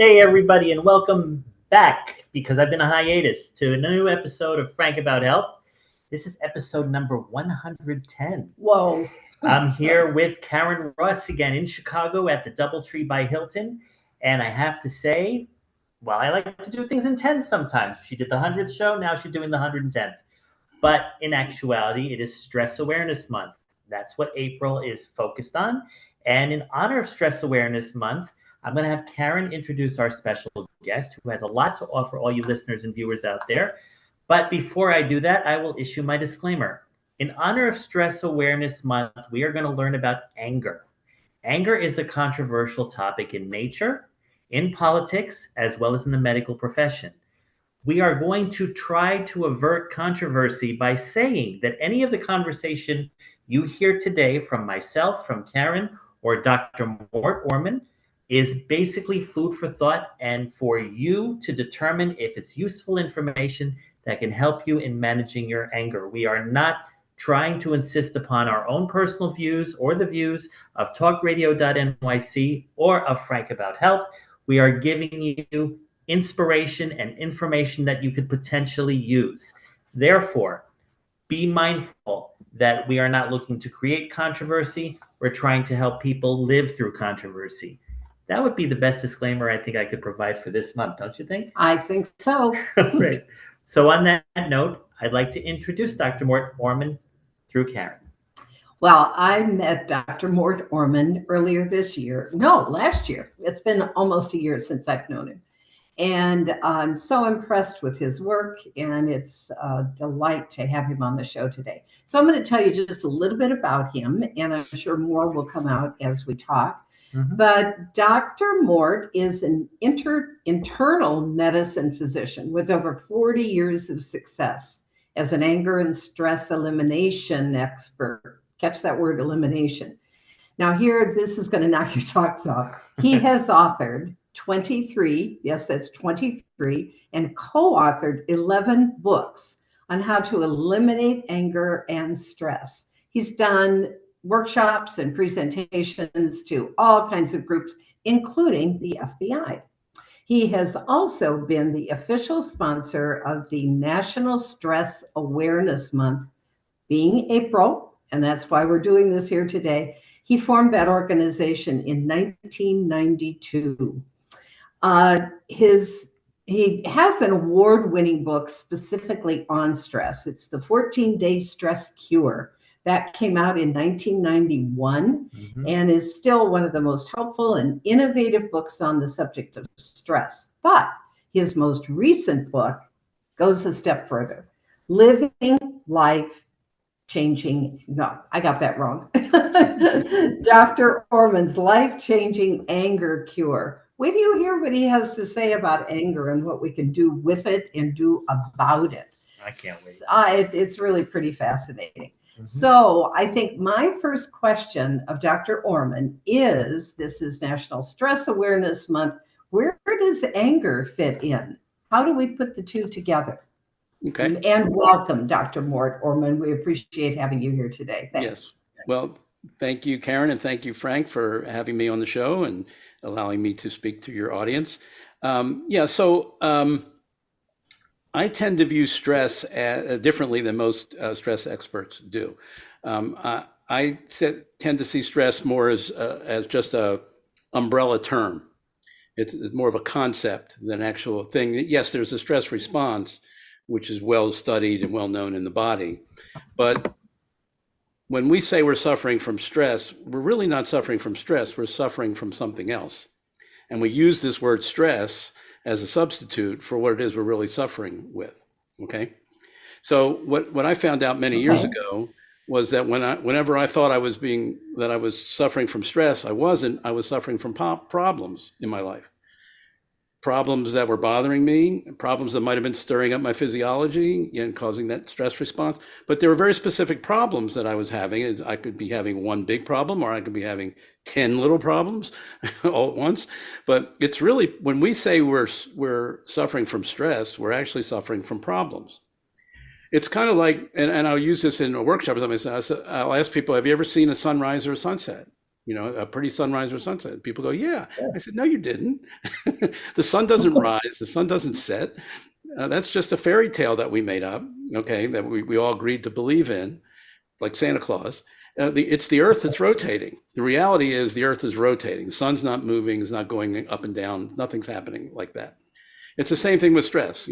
Hey, everybody, and welcome back, because I've been on hiatus, to a new episode of Frank About Health. This is episode number 110. Whoa. I'm here with Karen Ross again in Chicago at the Doubletree by Hilton. And I have to say, well, I like to do things in 10 sometimes. She did the 100th show, now she's doing the 110th. But in actuality, it is Stress Awareness Month. That's what April is focused on. And in honor of Stress Awareness Month, I'm going to have Karen introduce our special guest who has a lot to offer all you listeners and viewers out there. But before I do that, I will issue my disclaimer. In honor of Stress Awareness Month, we are going to learn about anger. Anger is a controversial topic in nature, in politics, as well as in the medical profession. We are going to try to avert controversy by saying that any of the conversation you hear today from myself, from Karen, or Dr. Mort Orman is basically food for thought and for you to determine if it's useful information that can help you in managing your anger. We are not trying to insist upon our own personal views or the views of TalkRadio.nyc or of Frank About Health. We are giving you inspiration and information that you could potentially use. Therefore, be mindful that we are not looking to create controversy. We're trying to help people live through controversy. That would be the best disclaimer I think I could provide for this month, don't you think? I think so. Great. So on that note, I'd like to introduce Dr. Mort Orman through Karen. Well, I met Dr. Mort Orman earlier this year. No, last year. It's been almost a year since I've known him. And I'm so impressed with his work, and it's a delight to have him on the show today. So I'm going to tell you just a little bit about him, and I'm sure more will come out as we talk. Mm-hmm. But Dr. Mort is an internal medicine physician with over 40 years of success as an anger and stress elimination expert. Catch that word, elimination. Now here, this is going to knock your socks off. He has authored 23, yes, that's 23, and co-authored 11 books on how to eliminate anger and stress. He's done workshops and presentations to all kinds of groups, including the FBI. He has also been the official sponsor of the National Stress Awareness Month, being April, and that's why we're doing this here today. He formed that organization in 1992. He has an award-winning book specifically on stress. It's the 14-Day Stress Cure. That came out in 1991 and is still one of the most helpful and innovative books on the subject of stress. But his most recent book goes a step further. Living Life Changing, no, I got that wrong. Dr. Orman's Life-Changing Anger Cure. Wait till you hear what he has to say about anger and what we can do with it and do about it. I can't wait. It's really pretty fascinating. So I think my first question of Dr. Orman is, this is National Stress Awareness Month. Where does anger fit in? How do we put the two together? Okay. And welcome, Dr. Mort Orman. We appreciate having you here today. Thanks. Yes. Well, thank you, Karen, and thank you, Frank, for having me on the show and allowing me to speak to your audience. I tend to view stress differently than most stress experts do. I tend to see stress more as just a umbrella term. It's more of a concept than an actual thing. Yes, there's a stress response, which is well studied and well known in the body. But when we say we're suffering from stress, we're really not suffering from stress, we're suffering from something else. And we use this word stress as a substitute for what it is we're really suffering with, okay? So what I found out many years ago was that whenever I thought I was suffering from stress, I wasn't. I was suffering from problems in my life. Problems that were bothering me, problems that might have been stirring up my physiology and causing that stress response. But there were very specific problems that I was having. I could be having one big problem, or I could be having 10 little problems all at once. But it's really, when we say we're suffering from stress, we're actually suffering from problems. It's kind of like, and I'll use this in a workshop or something. I'll ask people, have you ever seen a sunrise or a sunset? a pretty sunrise or sunset. People go, yeah. I said, no, you didn't. The sun doesn't rise. The sun doesn't set. That's just a fairy tale that we made up, okay, that we all agreed to believe in, like Santa Claus. It's the Earth that's rotating. The reality is the Earth is rotating. The sun's not moving. It's not going up and down. Nothing's happening like that. It's the same thing with stress.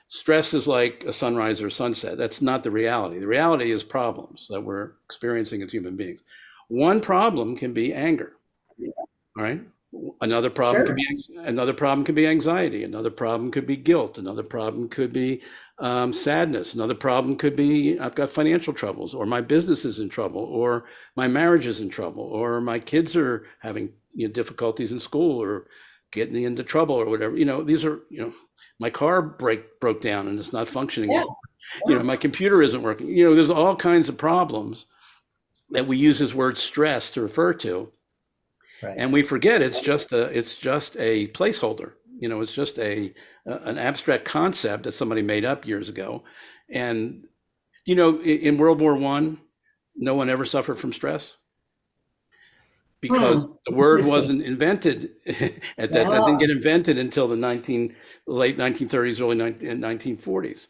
Stress is like a sunrise or sunset. That's not the reality. The reality is problems that we're experiencing as human beings. One problem can be anger. All right. Another problem Sure. could be anxiety. Another problem could be guilt. Another problem could be sadness. Another problem could be I've got financial troubles, or my business is in trouble, or my marriage is in trouble, or my kids are having difficulties in school, or getting into trouble, or whatever. These are my car broke down and it's not functioning anymore. My computer isn't working. There's all kinds of problems that we use this word stress to refer to. Right. And we forget it's just a placeholder. It's just an abstract concept that somebody made up years ago. And in World War I, no one ever suffered from stress because the word wasn't invented. That didn't get invented until the late 1930s, early 1940s.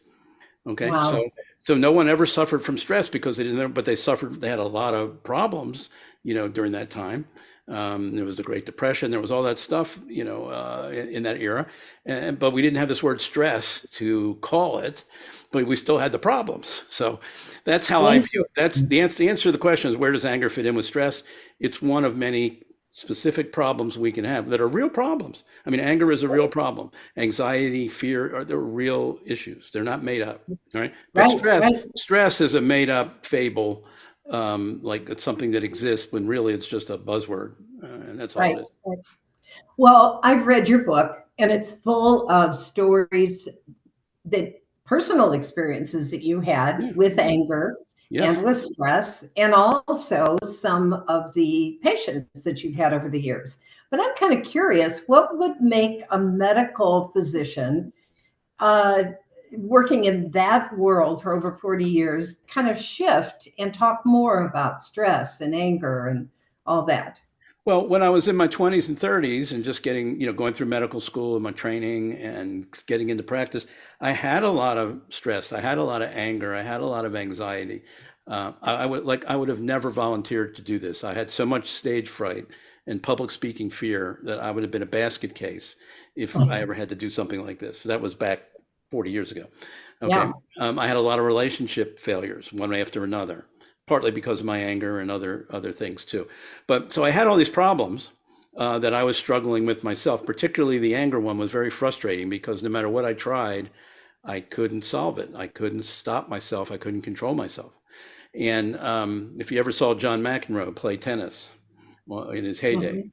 Okay, Wow. so no one ever suffered from stress because they didn't. But they had a lot of problems, during that time. There was the Great Depression. There was all that stuff, in that era. But we didn't have this word stress to call it, but we still had the problems. So that's how I view it. That's the answer to the question is, where does anger fit in with stress? It's one of many specific problems we can have that are real problems. I mean, anger is a real problem. Anxiety, fear, they're real issues. They're not made up. All right. But stress is a made up fable. Like it's something that exists when really it's just a buzzword, and that's all it is. Right. Well, I've read your book, and it's full of stories, personal experiences that you had with anger and with stress, and also some of the patients that you've had over the years. But I'm kind of curious, what would make a medical physician working in that world for over 40 years kind of shift and talk more about stress and anger and all that? Well, when I was in my 20s and 30s and just getting, going through medical school and my training and getting into practice, I had a lot of stress. I had a lot of anger. I had a lot of anxiety. I would have never volunteered to do this. I had so much stage fright and public speaking fear that I would have been a basket case if I ever had to do something like this. That was back 40 years ago. Okay. I had a lot of relationship failures, one after another, partly because of my anger and other things too. But so I had all these problems that I was struggling with myself. Particularly the anger one was very frustrating because no matter what I tried, I couldn't solve it. I couldn't stop myself. I couldn't control myself. And if you ever saw John McEnroe play tennis, well, in his heyday,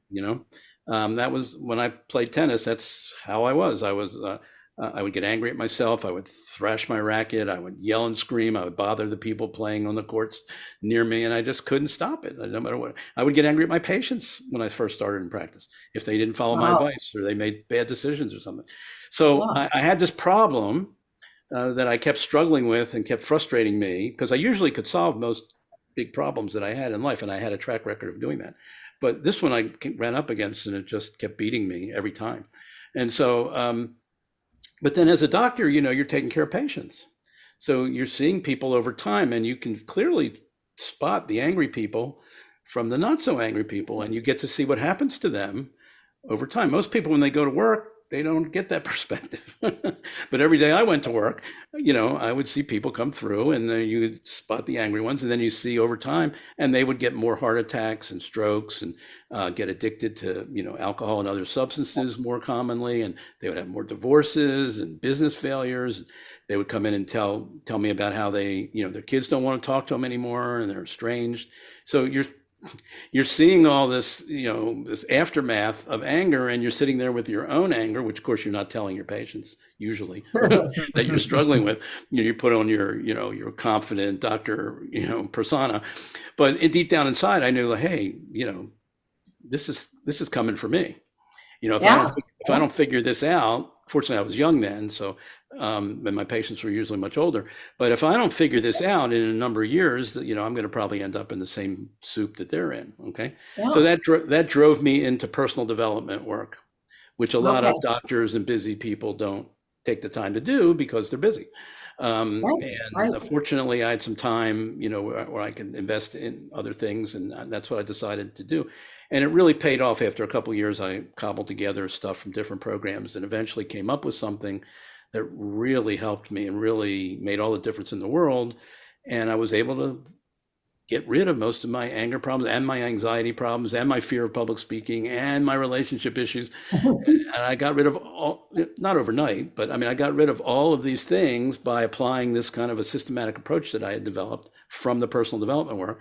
that was when I played tennis. That's how I was. I would get angry at myself. I would thrash my racket. I would yell and scream. I would bother the people playing on the courts near me, and I just couldn't stop it. No matter what, I would get angry at my patients when I first started in practice if they didn't follow my advice or they made bad decisions or something. So I had this problem that I kept struggling with and kept frustrating me because I usually could solve most big problems that I had in life, and I had a track record of doing that. But this one I ran up against, and it just kept beating me every time. And so, but then as a doctor, you're taking care of patients. So you're seeing people over time, and you can clearly spot the angry people from the not so angry people, and you get to see what happens to them over time. Most people, when they go to work, they don't get that perspective. But every day I went to work, I would see people come through, and then you would spot the angry ones, and then you see over time, and they would get more heart attacks and strokes and get addicted to, alcohol and other substances more commonly, and they would have more divorces and business failures. They would come in and tell me about how they, their kids don't want to talk to them anymore, and they're estranged. So you're seeing all this, this aftermath of anger, and you're sitting there with your own anger, which of course you're not telling your patients usually that you're struggling with. You put on your confident doctor, persona, but deep down inside, I knew, hey, this is coming for me. If I don't figure this out, fortunately, I was young then, so and my patients were usually much older. But if I don't figure this out in a number of years, I'm going to probably end up in the same soup that they're in. Okay, so Yeah. that drove me into personal development work, which a lot Okay. of doctors and busy people don't take the time to do because they're busy. Right. Fortunately, I had some time, where I could invest in other things, and that's what I decided to do. And it really paid off. After a couple of years, I cobbled together stuff from different programs and eventually came up with something that really helped me and really made all the difference in the world. And I was able to get rid of most of my anger problems and my anxiety problems and my fear of public speaking and my relationship issues. And I got rid of all, not overnight, but I mean, I got rid of all of these things by applying this kind of a systematic approach that I had developed from the personal development work.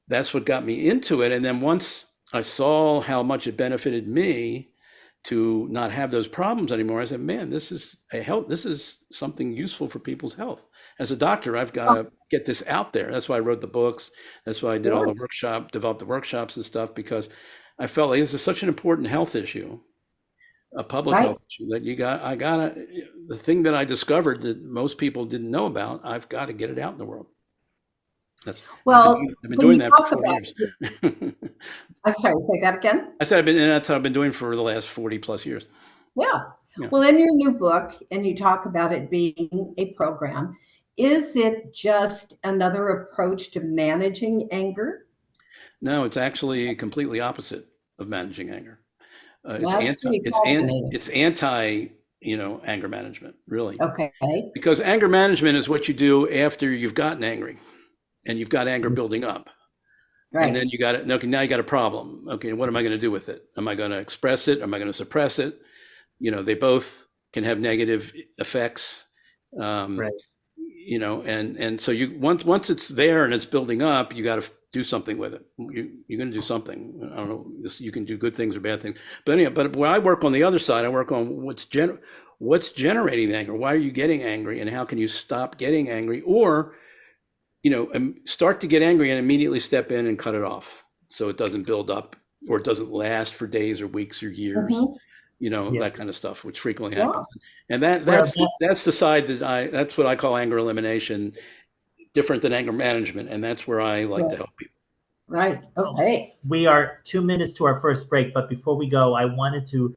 That's what got me into it. And then once I saw how much it benefited me to not have those problems anymore, I said, man, this is something useful for people's health. As a doctor, I've got to get this out there. That's why I wrote the books. That's why I did all the developed the workshops and stuff, because I felt like this is such an important health issue, a public health issue, that the thing that I discovered that most people didn't know about, I've got to get it out in the world. I've been doing that for 40 years. I'm sorry, say that again? I said that's what I've been doing for the last 40 plus years. Yeah. Well, in your new book, and you talk about it being a program, is it just another approach to managing anger? No, it's actually completely opposite of managing anger. It's anti anger management, really. Okay. Because anger management is what you do after you've gotten angry and you've got anger building up. Right. And then now you got a problem. Okay, what am I going to do with it? Am I going to express it? Am I going to suppress it? They both can have negative effects. Right. And so once it's there and it's building up, you got to do something with it. You're going to do something. I don't know. You can do good things or bad things. But anyway, but when I work on the other side, I work on what's generating the anger. Why are you getting angry, and how can you stop getting angry, or start to get angry and immediately step in and cut it off so it doesn't build up or it doesn't last for days or weeks or years. That kind of stuff, which frequently happens. And that's the side that's what I call anger elimination, different than anger management. And that's where I like to help people. Right. Okay. We are 2 minutes to our first break, but before we go, I wanted to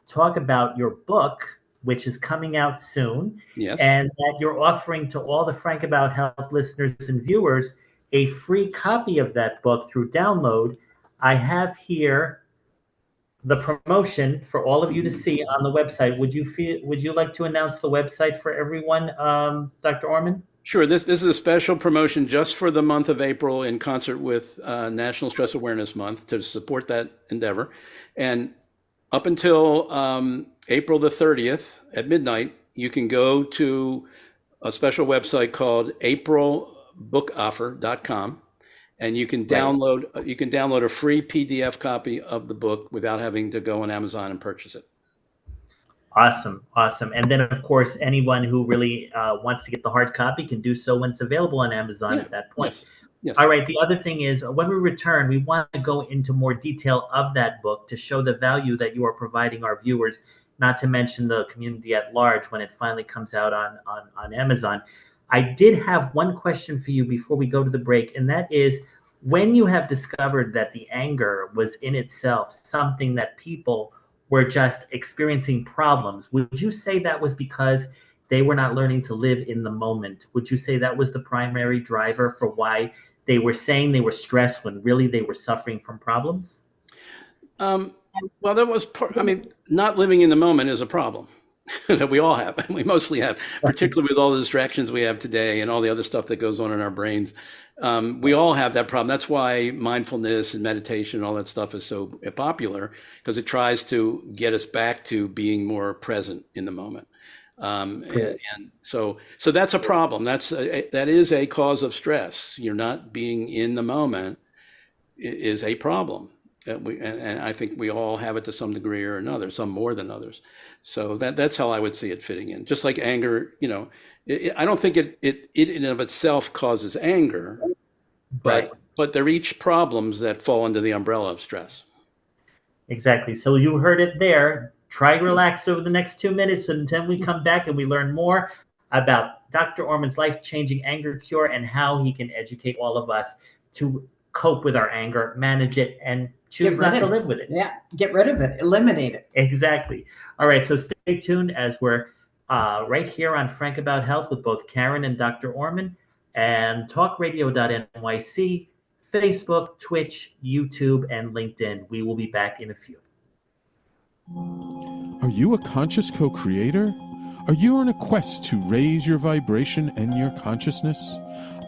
talk about your book, which is coming out soon. Yes. And that you're offering to all the Frank About Health listeners and viewers a free copy of that book through download. I have here the promotion for all of you to see on the website. Would you like to announce the website for everyone, Dr. Orman? Sure. This is a special promotion just for the month of April in concert with National Stress Awareness Month to support that endeavor. And up until April the 30th at midnight, you can go to a special website called aprilbookoffer.com, and you can download a free PDF copy of the book without having to go on Amazon and purchase it. Awesome. And then, of course, anyone who really wants to get the hard copy can do so when it's available on Amazon at that point. Yes. All right. The other thing is, when we return, we want to go into more detail of that book to show the value that you are providing our viewers, not to mention the community at large when it finally comes out on Amazon. I did have one question for you before we go to the break, and that is, when you have discovered that the anger was in itself something that people were just experiencing problems, would you say that was because they were not learning to live in the moment? Would you say that was the primary driver for why they were saying they were stressed when really they were suffering from problems? Well, that was not living in the moment is a problem that we all have. We mostly have, particularly with all the distractions we have today and all the other stuff that goes on in our brains. We all have that problem. That's why mindfulness and meditation and all that stuff is so popular, because it tries to get us back to being more present in the moment. And so that's a problem. That is a cause of stress. You're not being in the moment is a problem. And I think we all have it to some degree or another, some more than others. So that's how I would see it fitting in. Just like anger, I don't think it in and of itself causes anger, but they're each problems that fall under the umbrella of stress. Exactly. So you heard it there. try to relax over the next 2 minutes, and then we come back and we learn more about Dr. Orman's life-changing anger cure and how he can educate all of us to cope with our anger, manage it, and choose not to live with it. Yeah, get rid of it, eliminate it. Exactly. All right, so stay tuned as we're right here on Frank About Health with both Karen and Dr. Orman, and TalkRadio.nyc, Facebook, Twitch, YouTube, and LinkedIn. We will be back in a few. Are you a conscious co-creator? Are you on a quest to raise your vibration and your consciousness?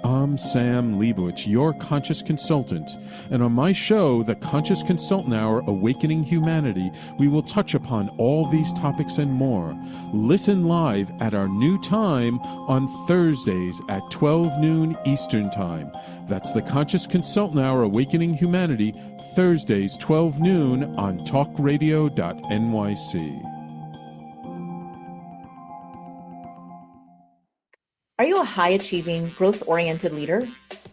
I'm Sam Leibowitz, your conscious consultant, and on my show, The Conscious Consultant Hour, Awakening Humanity, we will touch upon all these topics and more. Listen live at our new time on Thursdays at 12 noon Eastern Time. That's The Conscious Consultant Hour, Awakening Humanity, Thursdays 12 noon on TalkRadio.nyc. Are you a high-achieving, growth-oriented leader?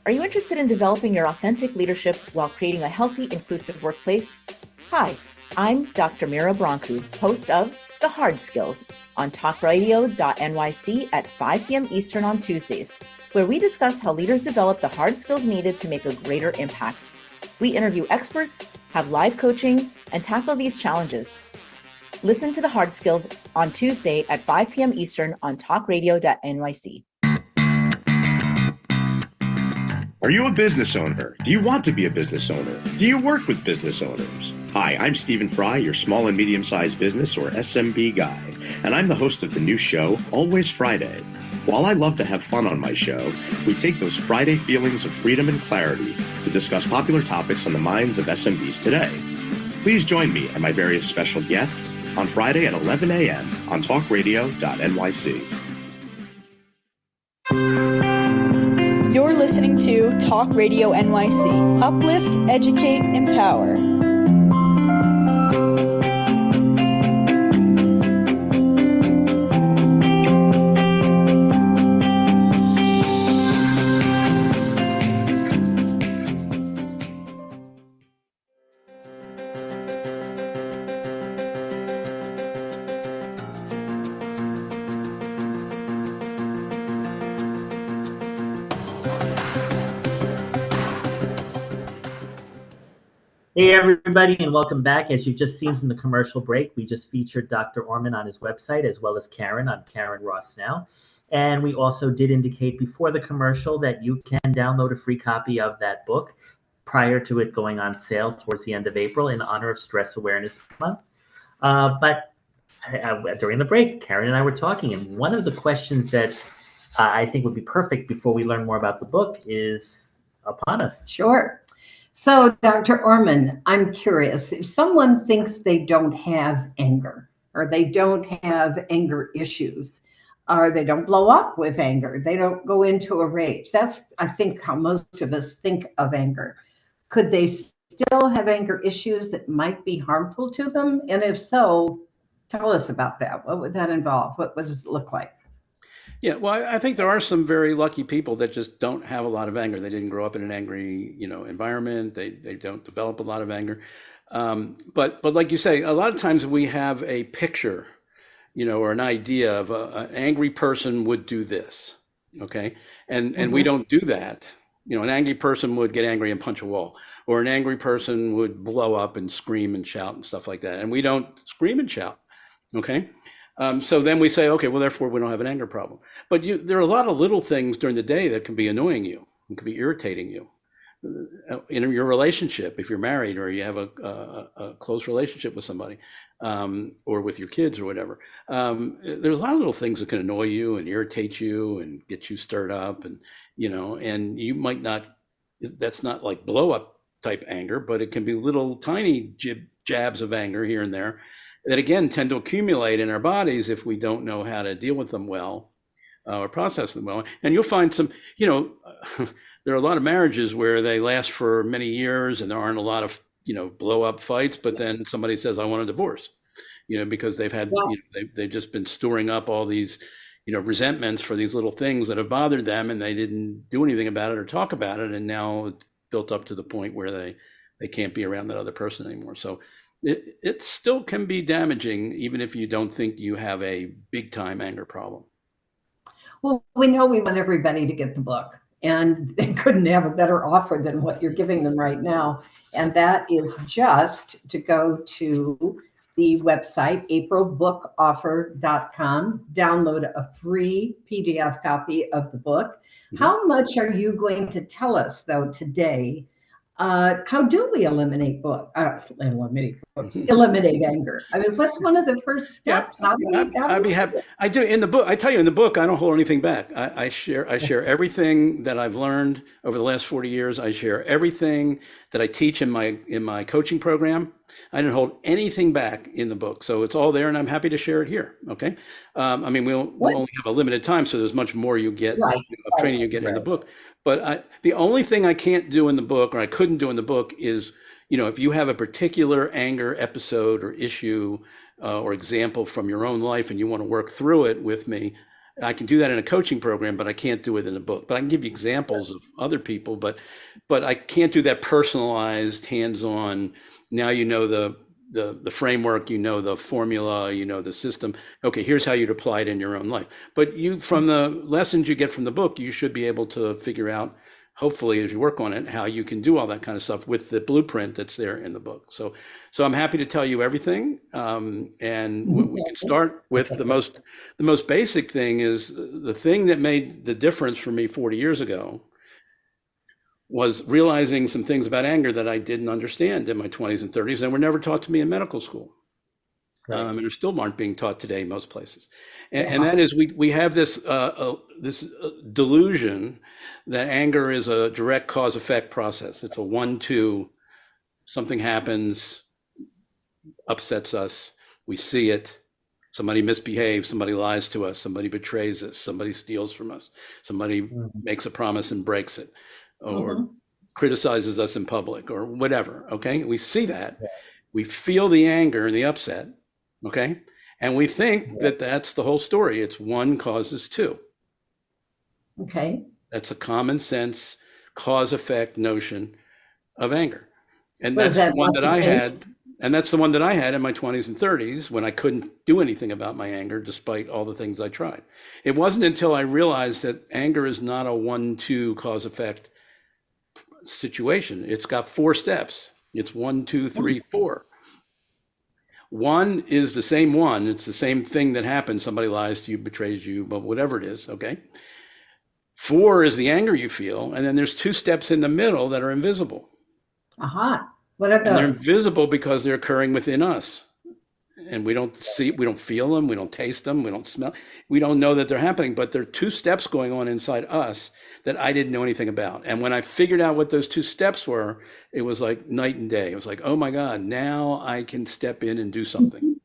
Are you interested in developing your authentic leadership while creating a healthy, inclusive workplace? Hi, I'm Dr. Mira Brancu, host of The Hard Skills on TalkRadio.nyc at 5 p.m. Eastern on Tuesdays, where we discuss how leaders develop the hard skills needed to make a greater impact. We interview experts, have live coaching, and tackle these challenges. Listen to The Hard Skills on Tuesday at 5 p.m. Eastern on TalkRadio.nyc. Are you a business owner? Do you want to be a business owner? Do you work with business owners? Hi, I'm Stephen Fry, your small and medium-sized business or SMB guy, and I'm the host of the new show, Always Friday. While I love to have fun on my show, we take those Friday feelings of freedom and clarity to discuss popular topics on the minds of SMBs today. Please join me and my various special guests on Friday at 11 a.m. on TalkRadio.nyc. You're listening to Talk Radio NYC. Uplift, educate, empower. Hey, everybody, and welcome back. As you've just seen from the commercial break, we just featured Dr. Orman on his website, as well as Karen on Karen Ross Now. And we also did indicate before the commercial that you can download a free copy of that book prior to it going on sale towards the end of April in honor of Stress Awareness Month. But during the break, Karen and I were talking, and one of the questions that I think would be perfect before we learn more about the book is upon us. Sure. So, Dr. Orman, I'm curious, if someone thinks they don't have anger, or they don't have anger issues, or they don't blow up with anger, they don't go into a rage. That's, I think, how most of us think of anger. Could they still have anger issues that might be harmful to them? And if so, tell us about that. What would that involve? What does it look like? Yeah, well, I think there are some very lucky people that just don't have a lot of anger. They didn't grow up in an angry, environment. They don't develop a lot of anger. But like you say, a lot of times we have a picture, or an idea of an angry person would do this, okay? And we don't do that. An angry person would get angry and punch a wall, or an angry person would blow up and scream and shout and stuff like that. And we don't scream and shout, okay? So then we say, okay, well, therefore we don't have an anger problem. But there are a lot of little things during the day that can be annoying you, and can be irritating you. In your relationship, if you're married or you have a close relationship with somebody, or with your kids or whatever, there's a lot of little things that can annoy you and irritate you and get you stirred up, and and you might not. That's not like blow up type anger, but it can be little tiny jabs of anger here and there that again tend to accumulate in our bodies if we don't know how to deal with them well, or process them well. And you'll find some, there are a lot of marriages where they last for many years and there aren't a lot of, blow up fights, but then somebody says, I want a divorce, because they've had, they've just been storing up all these, resentments for these little things that have bothered them, and they didn't do anything about it or talk about it. And now it's built up to the point where they they can't be around that other person anymore. So it still can be damaging, even if you don't think you have a big time anger problem. Well, we know we want everybody to get the book, and they couldn't have a better offer than what you're giving them right now. And that is just to go to the website, aprilbookoffer.com, download a free PDF copy of the book. How much are you going to tell us, though, today? How do we eliminate anger? I mean, what's one of the first steps? I'd be happy. I do in the book. I tell you in the book, I don't hold anything back. I share everything that I've learned over the last 40 years. I share everything that I teach in my coaching program. I didn't hold anything back in the book, so it's all there, and I'm happy to share it here. Okay, I mean we'll only have a limited time, so there's much more you get of training you get in the book. But the only thing I can't do in the book, or I couldn't do in the book, is, if you have a particular anger episode or issue or example from your own life and you want to work through it with me, I can do that in a coaching program, but I can't do it in the book. But I can give you examples of other people, but I can't do that personalized, hands-on. Now you know the framework, the formula, the system. Okay, here's how you'd apply it in your own life. But from the lessons you get from the book, you should be able to figure out, hopefully, as you work on it, how you can do all that kind of stuff with the blueprint that's there in the book. So I'm happy to tell you everything. And we can start with the most basic thing is the thing that made the difference for me 40 years ago was realizing some things about anger that I didn't understand in my 20s and 30s and were never taught to me in medical school. And still aren't being taught today in most places. And that is we have this delusion that anger is a direct cause-effect process. It's a 1-2, something happens, upsets us, we see it, somebody misbehaves, somebody lies to us, somebody betrays us, somebody steals from us, somebody makes a promise and breaks it, or criticizes us in public, or whatever, okay? We see that, we feel the anger and the upset, okay? And we think that that's the whole story. It's one causes two. Okay. That's a common sense cause-effect notion of anger. And that's the one that I had. And that's the one that I had in my 20s and 30s when I couldn't do anything about my anger, despite all the things I tried. It wasn't until I realized that anger is not a 1-2 cause-effect situation. It's got 4 steps. It's 1, 2, 3, 4. 1 is the same one. It's the same thing that happens. Somebody lies to you, betrays you, but whatever it is, okay? 4 is the anger you feel. And then there's 2 steps in the middle that are invisible. What are those? And they're invisible because they're occurring within us. And we don't feel them, we don't taste them, we don't smell, we don't know that they're happening, but there are 2 steps going on inside us that I didn't know anything about. And when I figured out what those 2 steps were, it was like night and day. It was like, oh my God, now I can step in and do something.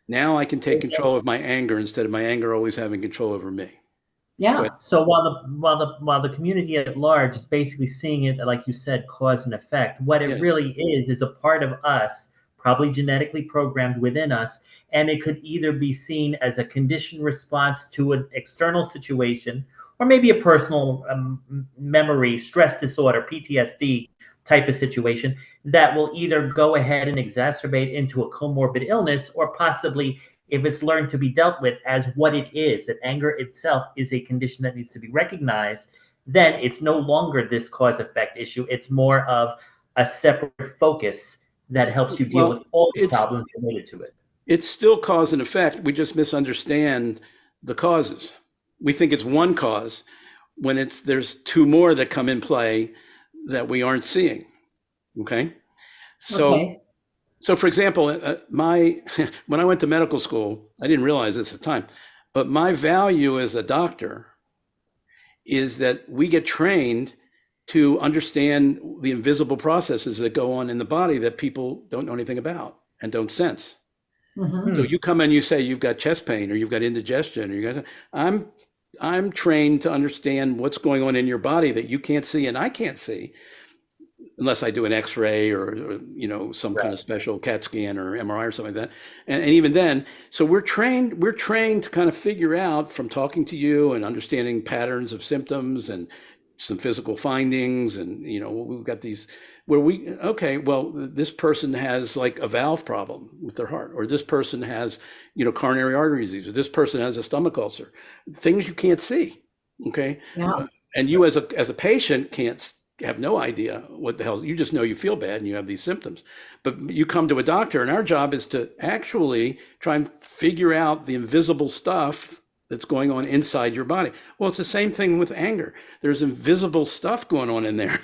Now I can take control of my anger instead of my anger always having control over me. Yeah. So while the community at large is basically seeing it, like you said, cause and effect, what it really is a part of us, probably genetically programmed within us, and it could either be seen as a conditioned response to an external situation, or maybe a personal memory, stress disorder, PTSD type of situation that will either go ahead and exacerbate into a comorbid illness, or possibly, if it's learned to be dealt with as what it is, that anger itself is a condition that needs to be recognized, then it's no longer this cause-effect issue. It's more of a separate focus that helps you deal with all the problems related to it. It's still cause and effect. We just misunderstand the causes. We think it's one cause when there's 2 more that come in play that we aren't seeing. Okay. So for example, when I went to medical school, I didn't realize this at the time, but my value as a doctor is that we get trained to understand the invisible processes that go on in the body that people don't know anything about and don't sense. So you come in, you say you've got chest pain, or you've got indigestion, or I'm trained to understand what's going on in your body that you can't see and I can't see, unless I do an X-ray or some kind of special CAT scan or MRI or something like that. And even then, so we're trained to kind of figure out from talking to you and understanding patterns of symptoms and some physical findings, and we've got these where this person has like a valve problem with their heart, or this person has coronary artery disease, or this person has a stomach ulcer, things you can't see. Okay. Yeah. And you as a patient have no idea what the hell, you just know you feel bad and you have these symptoms, but you come to a doctor, and our job is to actually try and figure out the invisible stuff that's going on inside your body. Well, it's the same thing with anger. There's invisible stuff going on in there.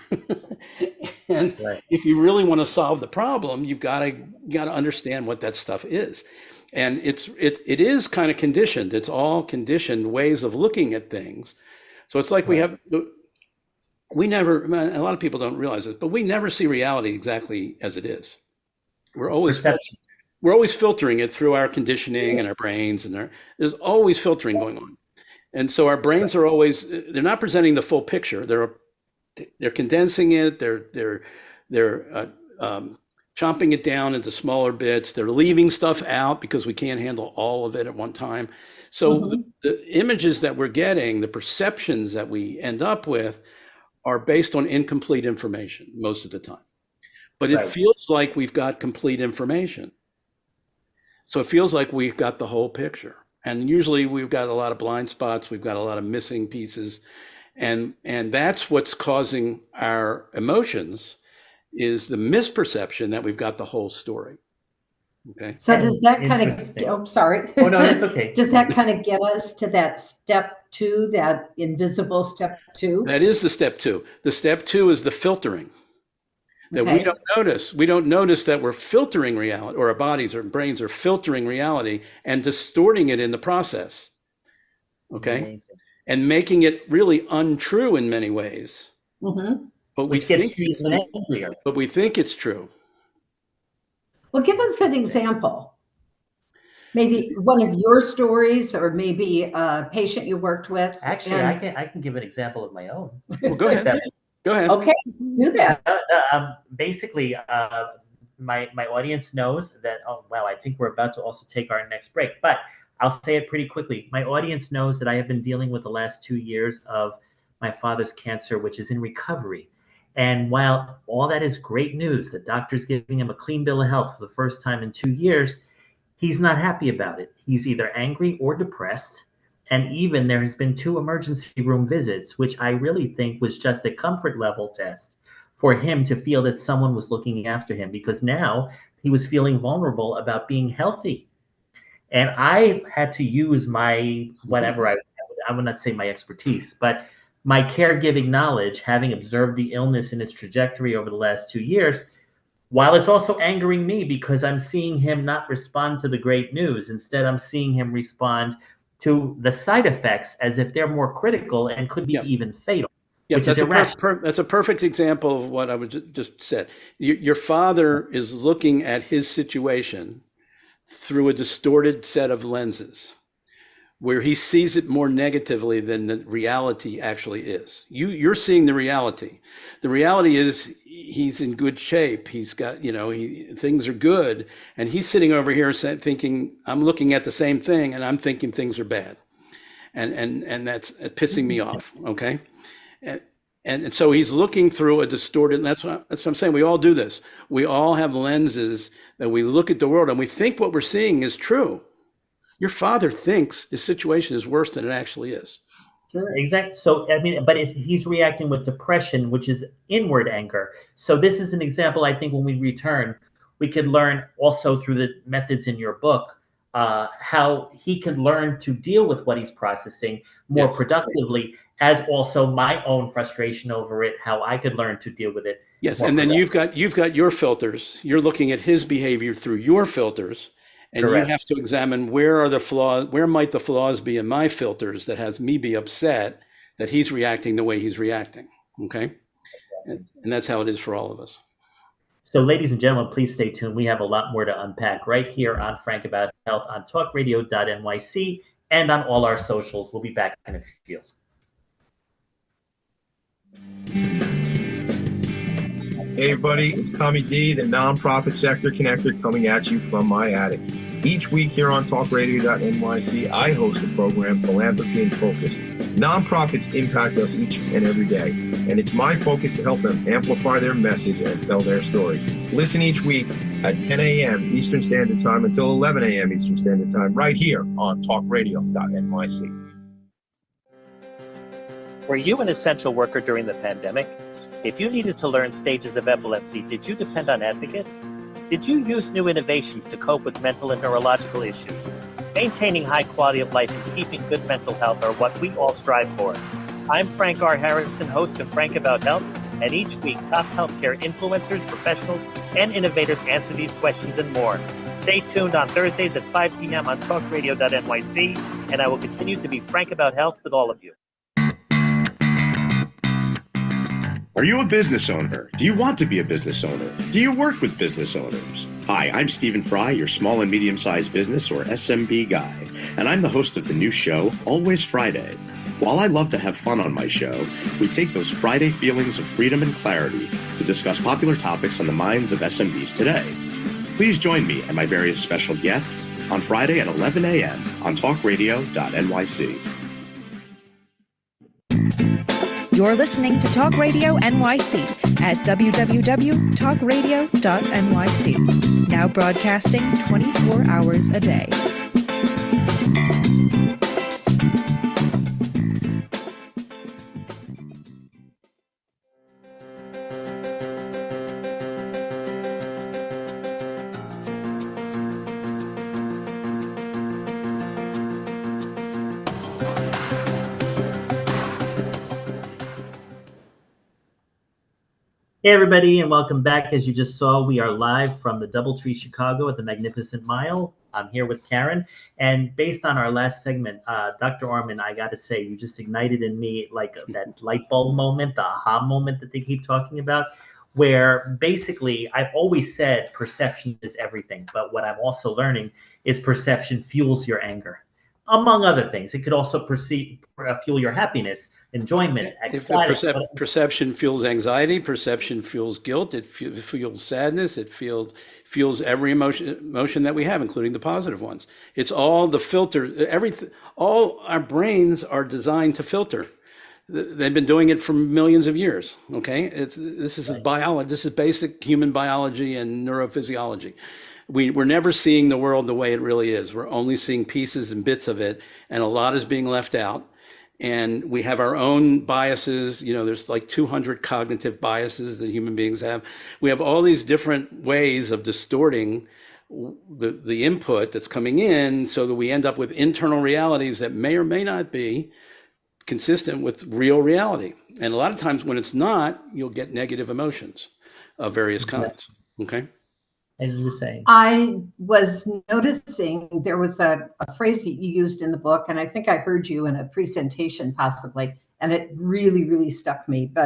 And right. If you really want to solve the problem, you've got to understand what that stuff is. And it is kind of conditioned. It's all conditioned ways of looking at things. So it's like right. we never, a lot of people don't realize it, but we never see reality exactly as it is. We're always filtering it through our conditioning and our brains, and there's always filtering going on. And so our brains are always, they're not presenting the full picture. They're condensing it. They're chomping it down into smaller bits. They're leaving stuff out because we can't handle all of it at one time. So the images that we're getting, the perceptions that we end up with, are based on incomplete information most of the time. But it feels like we've got complete information. So it feels like we've got the whole picture. And usually we've got a lot of blind spots. We've got a lot of missing pieces. And that's what's causing our emotions, is the misperception that we've got the whole story. Okay. So does that kind of, sorry. Oh, no, that's okay. Does that kind of get us to that step 2, that invisible step 2? That is the step 2. The step 2 is the filtering that we don't notice. We don't notice that we're filtering reality, or our bodies or brains are filtering reality and distorting it in the process. Okay. Amazing. And making it really untrue in many ways. Mm-hmm. But we think it's true. Well, give us an example. Maybe one of your stories, or maybe a patient you worked with. Actually, I can give an example of my own. Well, go ahead. Go ahead. Okay, do that. Basically, my audience knows that, oh, wow, I think we're about to also take our next break. But I'll say it pretty quickly. My audience knows that I have been dealing with the last 2 years of my father's cancer, which is in recovery. And while all that is great news, the doctor's giving him a clean bill of health for the first time in 2 years, he's not happy about it. He's either angry or depressed. And even there has been 2 emergency room visits, which I really think was just a comfort level test for him to feel that someone was looking after him, because now he was feeling vulnerable about being healthy. And I had to use my, whatever, I would not say my expertise, but my caregiving knowledge, having observed the illness in its trajectory over the last 2 years, while it's also angering me because I'm seeing him not respond to the great news. Instead, I'm seeing him respond to the side effects as if they're more critical and could be even fatal. Yeah, that's a perfect example of what I just said. Your father is looking at his situation through a distorted set of lenses, where he sees it more negatively than the reality actually is. You're seeing the reality. The reality is he's in good shape. He's got, things are good. And he's sitting over here thinking, I'm looking at the same thing and I'm thinking things are bad. And that's pissing me off, okay? And so he's looking through a distorted, and that's what I'm saying. We all do this. We all have lenses that we look at the world and we think what we're seeing is true. Your father thinks his situation is worse than it actually is. Sure, exactly. So, but he's reacting with depression, which is inward anger. So this is an example, I think, when we return, we could learn also through the methods in your book, how he could learn to deal with what he's processing more productively, as also my own frustration over it, how I could learn to deal with it. Yes, and then you've got your filters. You're looking at his behavior through your filters. And Correct. You have to examine where might the flaws be in my filters that has me be upset that he's reacting the way he's reacting, okay? And that's how it is for all of us. So ladies and gentlemen, please stay tuned. We have a lot more to unpack right here on Frank About Health on TalkRadio.nyc and on all our socials. We'll be back in a few. Hey everybody, it's Tommy D, the nonprofit sector connector, coming at you from my attic. Each week here on TalkRadio.nyc, I host a program, Philanthropy in Focus, Nonprofits impact us each and every day, and it's my focus to help them amplify their message and tell their story. Listen each week at 10 a.m. Eastern Standard Time until 11 a.m. Eastern Standard Time right here on TalkRadio.nyc. Were you an essential worker during the pandemic? If you needed to learn stages of epilepsy, did you depend on advocates? Did you use new innovations to cope with mental and neurological issues? Maintaining high quality of life and keeping good mental health are what we all strive for. I'm Frank R. Harrison, host of Frank About Health, and each week top healthcare influencers, professionals, and innovators answer these questions and more. Stay tuned on Thursdays at 5 p.m. on TalkRadio.nyc, and I will continue to be frank about health with all of you. Are you a business owner? Do you want to be a business owner? Do you work with business owners? Hi, I'm Stephen Fry, your small and medium-sized business or SMB guy, and I'm the host of the new show, Always Friday. While I love to have fun on my show, we take those Friday feelings of freedom and clarity to discuss popular topics on the minds of SMBs today. Please join me and my various special guests on Friday at 11 a.m. on TalkRadio.nyc. You're listening to Talk Radio NYC at www.talkradio.nyc. Now broadcasting 24 hours a day. Hey, everybody, and welcome back. As you just saw, we are live from the Doubletree, Chicago at the Magnificent Mile. I'm here with Karen. And based on our last segment, Dr. Orman, I got to say, you just ignited in me like that light bulb moment, the aha moment that they keep talking about, where basically I've always said perception is everything. But what I'm also learning is perception fuels your anger, among other things. It could also fuel your happiness, enjoyment, Perception fuels anxiety, perception fuels guilt, it fuels sadness, it fuels every emotion that we have, including the positive ones. It's all the filter, everything, all our brains are designed to filter. They've been doing it for millions of years, okay? This is biology, this is basic human biology and neurophysiology. We're never seeing the world the way it really is. We're only seeing pieces and bits of it, and a lot is being left out. And we have our own biases. You know, there's like 200 cognitive biases that human beings have. We have all these different ways of distorting the input that's coming in so that we end up with internal realities that may or may not be consistent with real reality. And a lot of times when it's not, you'll get negative emotions of various kinds, okay? And you were saying? I was noticing there was a phrase that you used in the book, and I think I heard you in a presentation possibly, and it really, really stuck with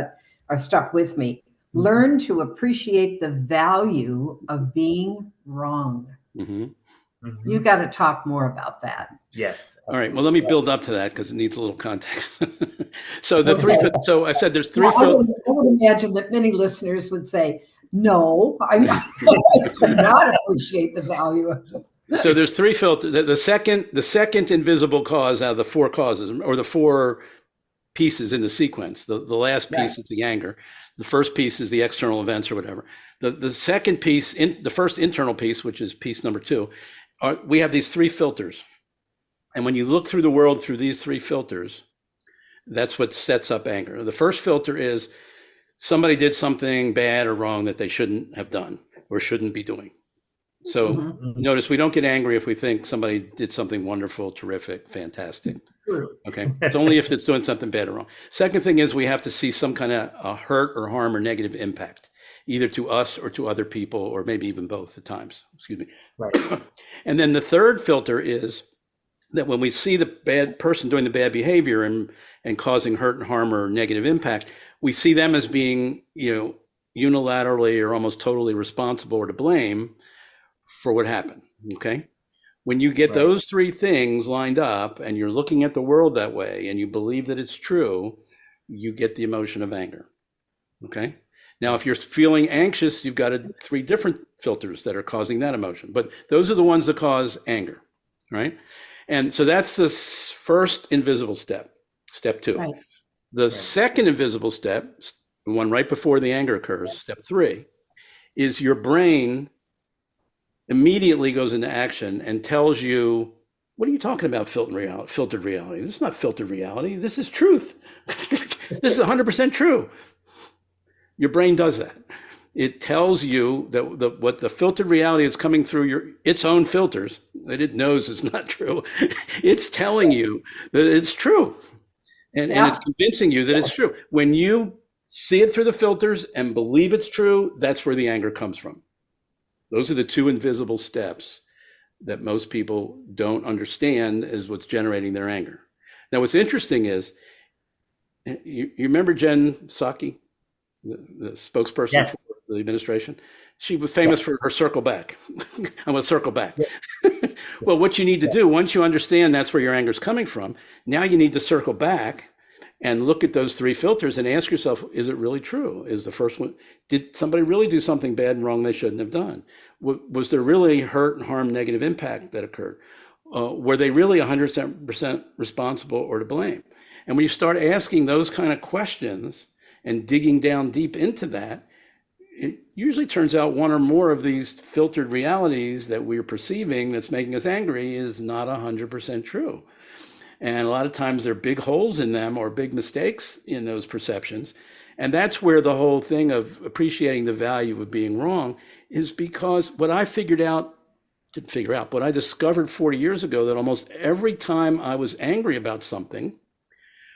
me. Mm-hmm. Learn to appreciate the value of being wrong. Mm-hmm. Mm-hmm. You got to talk more about that. Yes. All right. Well, let me build up to that because it needs a little context. So I said there's three. I would imagine that many listeners would say, no, I do not appreciate the value of it. So there's three filters. The second invisible cause out of the four causes, or the four pieces in the sequence. The last piece is the anger. The first piece is the external events or whatever. The second piece, the first internal piece, which is piece number 2, we have these three filters. And when you look through the world through these three filters, that's what sets up anger. The first filter is somebody did something bad or wrong that they shouldn't have done or shouldn't be doing. So notice we don't get angry if we think somebody did something wonderful, terrific, fantastic. Okay, it's only if it's doing something bad or wrong. Second thing is we have to see some kind of a hurt or harm or negative impact, either to us or to other people, or maybe even both at times. Excuse me. Right. And then the third filter is that when we see the bad person doing the bad behavior and causing hurt and harm or negative impact, we see them as being, unilaterally or almost totally responsible or to blame for what happened. Okay. When you get those three things lined up and you're looking at the world that way and you believe that it's true, you get the emotion of anger. Okay. Now, if you're feeling anxious, you've got three different filters that are causing that emotion, but those are the ones that cause anger. Right. And so that's the first invisible step. step 2. Right. The second invisible step, the one right before the anger occurs, step 3, is your brain immediately goes into action and tells you, what are you talking about, filtered reality? This is not filtered reality. This is truth. This is 100% true. Your brain does that. It tells you that what the filtered reality is coming through its own filters that it knows is not true. It's telling you that it's true. And it's convincing you that it's true. When you see it through the filters and believe it's true, that's where the anger comes from. Those are the 2 invisible steps that most people don't understand is what's generating their anger. Now, what's interesting is, you remember Jen Psaki, the spokesperson for the administration? She was famous for her circle back. I'm going to circle back. Well, what you need to do, once you understand that's where your anger is coming from, now you need to circle back and look at those 3 filters and ask yourself, is it really true? Is the first one, did somebody really do something bad and wrong they shouldn't have done? Was there really hurt and harm, negative impact that occurred? Were they really 100% responsible or to blame? And when you start asking those kind of questions and digging down deep into that, it usually turns out one or more of these filtered realities that we're perceiving that's making us angry is not 100% true. And a lot of times there are big holes in them or big mistakes in those perceptions. And that's where the whole thing of appreciating the value of being wrong is, because what I what I discovered 40 years ago, that almost every time I was angry about something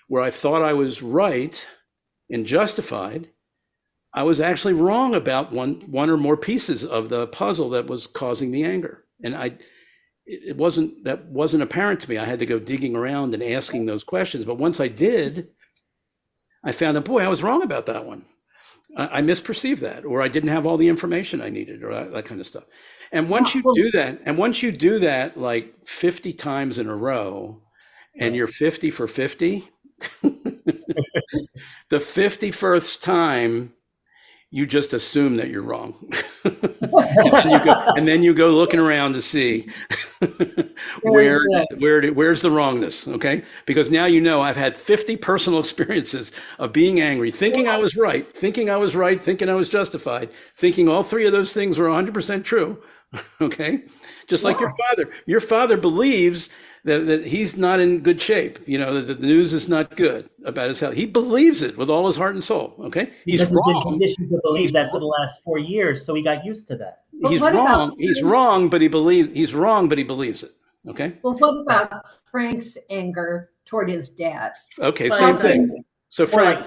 where I thought I was right and justified, I was actually wrong about one or more pieces of the puzzle that was causing the anger. And that wasn't apparent to me. I had to go digging around and asking those questions. But once I did, I found that, boy, I was wrong about that one. I misperceived that, or I didn't have all the information I needed, or that kind of stuff. And once you do that like 50 times in a row, and you're 50 for 50, the 51st time, you just assume that you're wrong. and then you go looking around to see where's the wrongness, okay? Because now you know I've had 50 personal experiences of being angry, thinking I was right, thinking I was justified, thinking all 3 of those things were 100% true, okay? Just like your father. Your father believes that he's not in good shape, that the news is not good about his health. He believes it with all his heart and soul, okay? He's wrong. He's been conditioned to believe that for the last 4 years, so he got used to that. He's wrong, but he believes it, okay? Well, what about Frank's anger toward his dad? Okay, same thing. So Frank.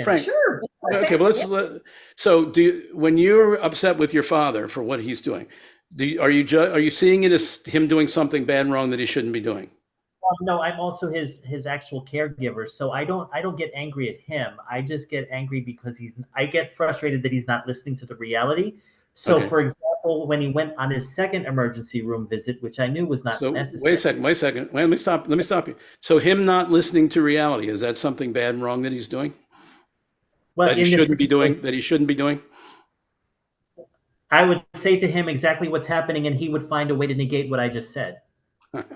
Sure. Okay, well, so when you're upset with your father for what he's doing, are you seeing it as him doing something bad and wrong that he shouldn't be doing? No, I'm also his actual caregiver, so I don't get angry at him. I just get angry because I get frustrated that he's not listening to the reality. So, for example, when he went on his second emergency room visit, which I knew was not necessary. Wait a second. Let me stop you. So him not listening to reality, is that something bad and wrong that he's doing? Well, that he shouldn't be doing? I would say to him exactly what's happening, and he would find a way to negate what I just said.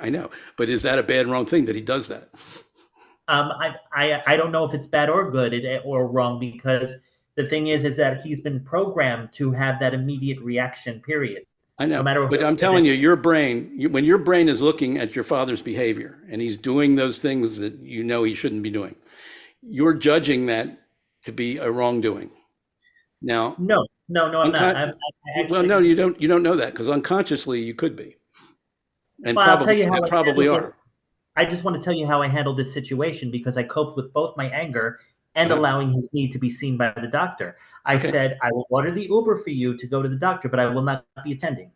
I know, but is that a bad and wrong thing that he does that? I don't know if it's bad or good or wrong, because the thing is that he's been programmed to have that immediate reaction, period. I know, but I'm telling you, your brain, when your brain is looking at your father's behavior and he's doing those things that he shouldn't be doing, you're judging that to be a wrongdoing. Now, no, I'm not. Well, no, you don't know that, because unconsciously you could be, and I'll tell you how probably are. I just want to tell you how I handled this situation, because I coped with both my anger and allowing his need to be seen by the doctor. I said, I will order the Uber for you to go to the doctor, but I will not be attending.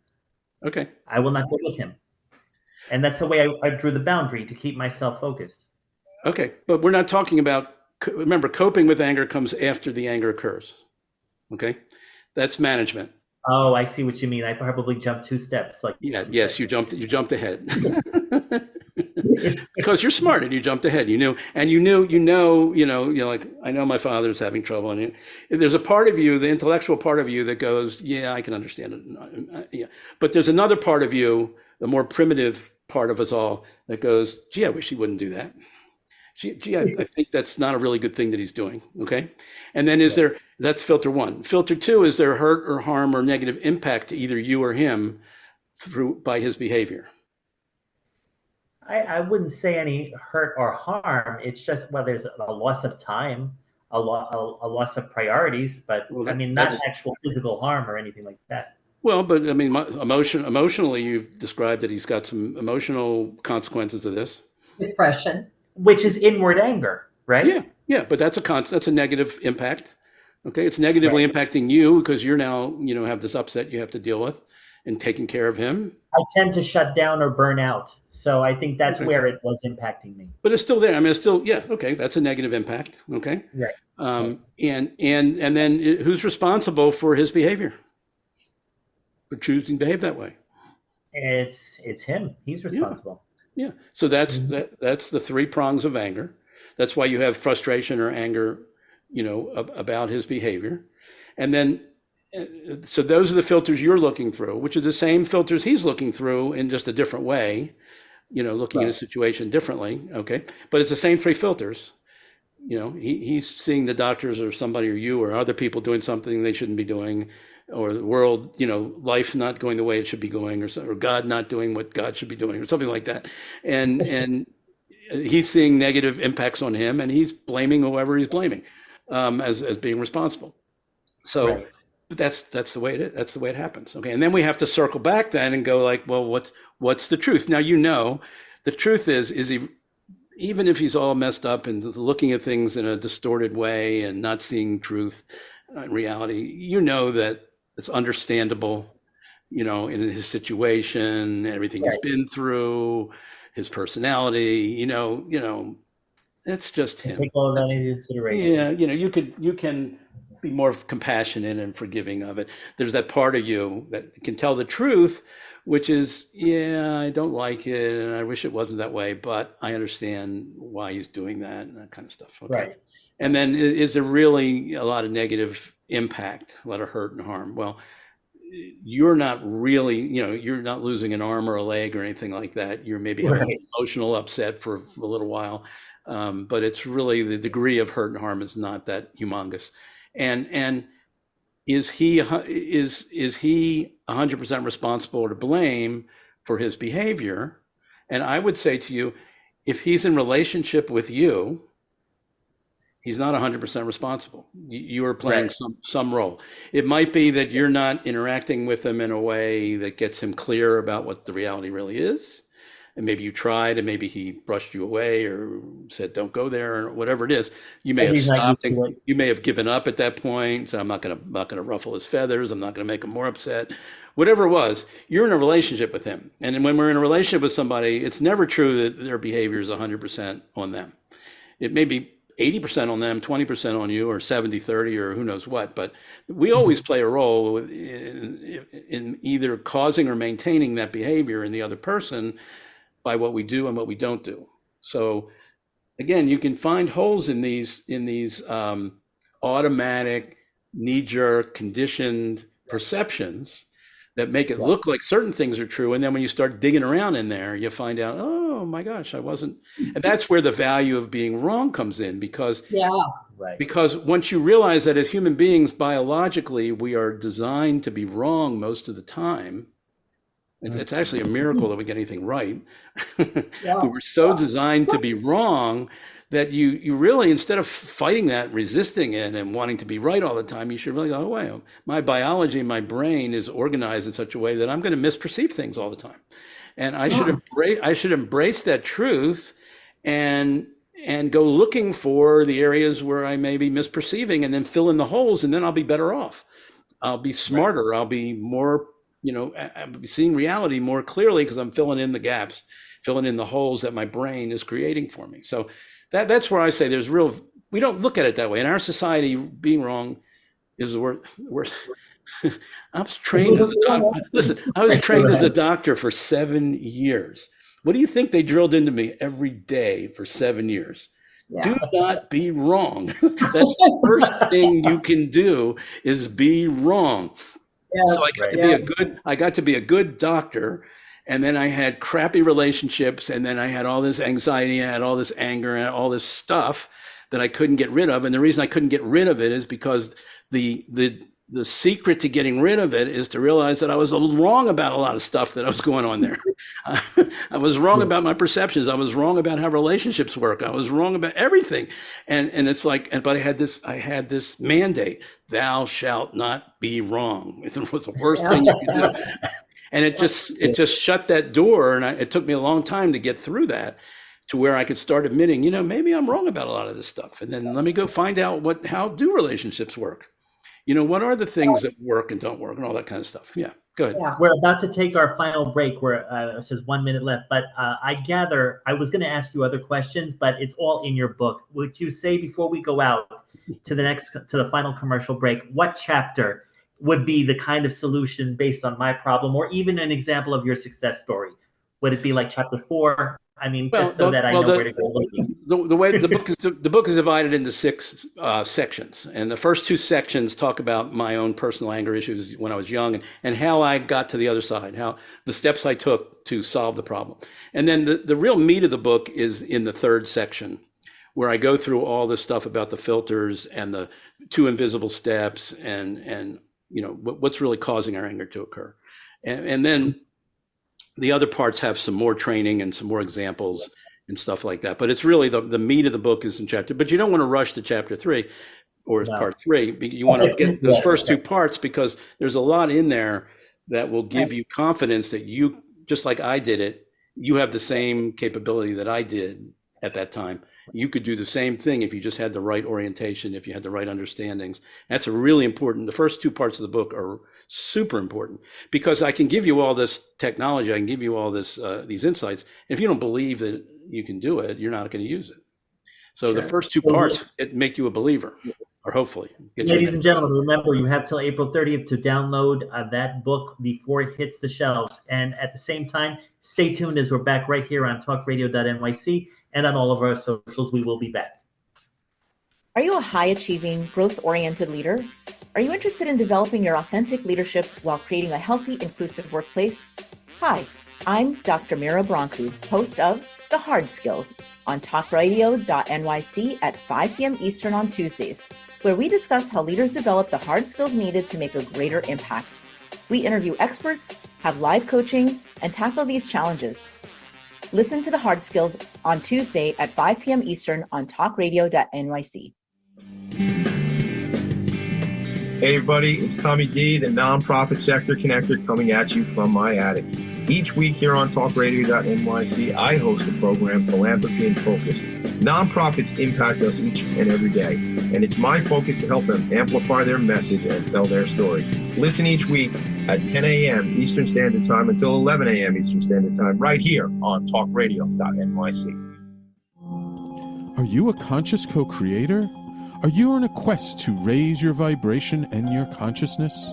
Okay. I will not go with him. And that's the way I drew the boundary, to keep myself focused. Okay, but we're not talking about, remember, coping with anger comes after the anger occurs. Okay, that's management. Oh, I see what you mean. I probably jumped 2 steps. Yes, you jumped ahead. Because you're smart and you jumped ahead. You knew, like, I know my father's having trouble, and there's a part of you, the intellectual part of you, that goes, yeah, I can understand it. Yeah, but there's another part of you, the more primitive part of us all, that goes, gee, I wish he wouldn't do that. Gee, I think that's not a really good thing that he's doing. Okay. And then that's filter one. Filter two, is there hurt or harm or negative impact to either you or him by his behavior? I wouldn't say any hurt or harm. It's just, well, there's a loss of time, a loss of priorities, but Well, I mean, not actual physical harm or anything like that. Well, but I mean, emotionally, you've described that he's got some emotional consequences of this. Depression. Which is inward anger, right? Yeah, but that's a negative impact. Okay, it's negatively impacting you because you're now, have this upset you have to deal with and taking care of him. I tend to shut down or burn out. So I think that's where it was impacting me. But it's still there. I mean, it's still, okay, that's a negative impact. Okay. Right. And then who's responsible for his behavior? For choosing to behave that way? It's him. He's responsible. Yeah. So that's the three prongs of anger. That's why you have frustration or anger, about his behavior. And then, so those are the filters you're looking through, which are the same filters he's looking through in just a different way, looking at a situation differently. Okay. But it's the same three filters. He's seeing the doctors or somebody or you or other people doing something they shouldn't be doing, or the world, life not going the way it should be going, or God not doing what God should be doing, or something like that. And he's seeing negative impacts on him, and he's blaming whoever he's blaming as being responsible. So but that's the way it is. That's the way it happens. Okay. And then we have to circle back then and go like, well, what's the truth? Now, the truth is he, even if he's all messed up and looking at things in a distorted way and not seeing truth in reality, that it's understandable, in his situation, everything he's been through, his personality, that's just him. Take all that into consideration. Yeah, you can be more compassionate and forgiving of it. There's that part of you that can tell the truth, which is, I don't like it, and I wish it wasn't that way, but I understand why he's doing that and that kind of stuff. Okay. Right. And then is there really a lot of negative impact, a lot of hurt and harm? Well, you're not really, you're not losing an arm or a leg or anything like that. You're maybe having an emotional upset for a little while, but it's really the degree of hurt and harm is not that humongous. And is he 100% responsible or to blame for his behavior? And I would say to you, if he's in relationship with you, he's not 100% responsible. You are playing some role. It might be that you're not interacting with him in a way that gets him clear about what the reality really is. And maybe you tried and maybe he brushed you away or said, don't go there, or whatever it is. You may have stopped and you may have given up at that point. So I'm not going to ruffle his feathers. I'm not going to make him more upset. Whatever it was, you're in a relationship with him. And when we're in a relationship with somebody, it's never true that their behavior is 100% on them. It may be 80% on them, 20% on you, or 70-30, or who knows what. But we always play a role in either causing or maintaining that behavior in the other person by what we do and what we don't do. So again, you can find holes in these automatic, knee-jerk, conditioned perceptions that make it look like certain things are true. And then when you start digging around in there, you find out, oh my gosh, I wasn't. And that's where the value of being wrong comes in, because once you realize that as human beings, biologically, we are designed to be wrong most of the time. It's actually a miracle that we get anything right. We're so designed to be wrong that you really, instead of fighting that, resisting it, and wanting to be right all the time, you should really go, oh, wow, my biology, my brain is organized in such a way that I'm going to misperceive things all the time. And I should embrace that truth and go looking for the areas where I may be misperceiving, and then fill in the holes, and then I'll be better off. I'll be smarter. I'll be more, I'm seeing reality more clearly because I'm filling in the gaps, filling in the holes that my brain is creating for me. So that's where I say we don't look at it that way. In our society, being wrong is the worst. I was trained as a doctor. Listen, I was trained as a doctor for 7 years. What do you think they drilled into me every day for 7 years? Do not be wrong. That's the first thing you can do is be wrong. So I got to be a good doctor, And then I had crappy relationships, and then I had all this anxiety, I had all this anger, and all this stuff that I couldn't get rid of. And the reason I couldn't get rid of it is because the secret to getting rid of it is to realize that I was wrong about a lot of stuff that was going on there. I was wrong about my perceptions. I was wrong about how relationships work. I was wrong about everything. And it's like, but I had this mandate: thou shalt not be wrong. It was the worst thing you could do. And it just shut that door. And it took me a long time to get through that, to where I could start admitting, maybe I'm wrong about a lot of this stuff. And then let me go find out how do relationships work? What are the things that work and don't work and all that kind of stuff? Yeah, go ahead. Yeah. We're about to take our final break where it says 1 minute left, but I gather I was going to ask you other questions, but it's all in your book. Would you say before we go out to the final commercial break, what chapter would be the kind of solution based on my problem, or even an example of your success story? Would it be like chapter 4? I mean, just so that I know where to go looking. The way the book is divided into 6 sections, and the first 2 sections talk about my own personal anger issues when I was young, and how I got to the other side, how the steps I took to solve the problem. And then the real meat of the book is in the 3rd section, where I go through all this stuff about the filters and the 2 invisible steps, and what's really causing our anger to occur. And then the other parts have some more training and some more examples and stuff like that. But it's really the meat of the book is in chapter. But you don't want to rush to chapter 3 or part 3. You want to get those first 2 parts, because there's a lot in there that will give you confidence that you, just like I did it, you have the same capability that I did at that time. You could do the same thing if you just had the right orientation, if you had the right understandings. That's a really important. The first 2 parts of the book are super important, because I can give you all this technology, I can give you all this these insights. If you don't believe that you can do it, you're not going to use it. So the first 2 parts make you a believer, or hopefully. Ladies and gentlemen, remember, you have till April 30th to download that book before it hits the shelves. And at the same time, stay tuned, as we're back right here on TalkRadio.nyc and on all of our socials. We will be back. Are you a high-achieving, growth-oriented leader? Are you interested in developing your authentic leadership while creating a healthy, inclusive workplace? Hi, I'm Dr. Mira Broncu, host of The Hard Skills on TalkRadio.nyc at 5 p.m. Eastern on Tuesdays, where we discuss how leaders develop the hard skills needed to make a greater impact. We interview experts, have live coaching, and tackle these challenges. Listen to The Hard Skills on Tuesday at 5 p.m. Eastern on TalkRadio.nyc. Hey everybody, it's Tommy D, the nonprofit sector connector, coming at you from my attic. Each week here on TalkRadio.nyc, I host the program Philanthropy in Focus. Nonprofits impact us each and every day, and it's my focus to help them amplify their message and tell their story. Listen each week at 10 a.m. Eastern Standard Time until 11 a.m. Eastern Standard Time, right here on TalkRadio.nyc. Are you a conscious co-creator? Are you on a quest to raise your vibration and your consciousness?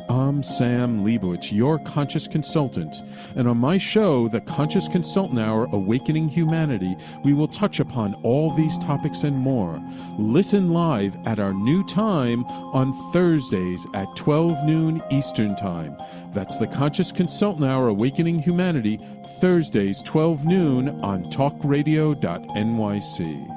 I'm Sam Leibowitz, your conscious consultant, and on my show, The Conscious Consultant Hour, Awakening Humanity, we will touch upon all these topics and more. Listen live at our new time on Thursdays at 12 noon Eastern Time. That's The Conscious Consultant Hour, Awakening Humanity, Thursdays 12 noon on TalkRadio.nyc.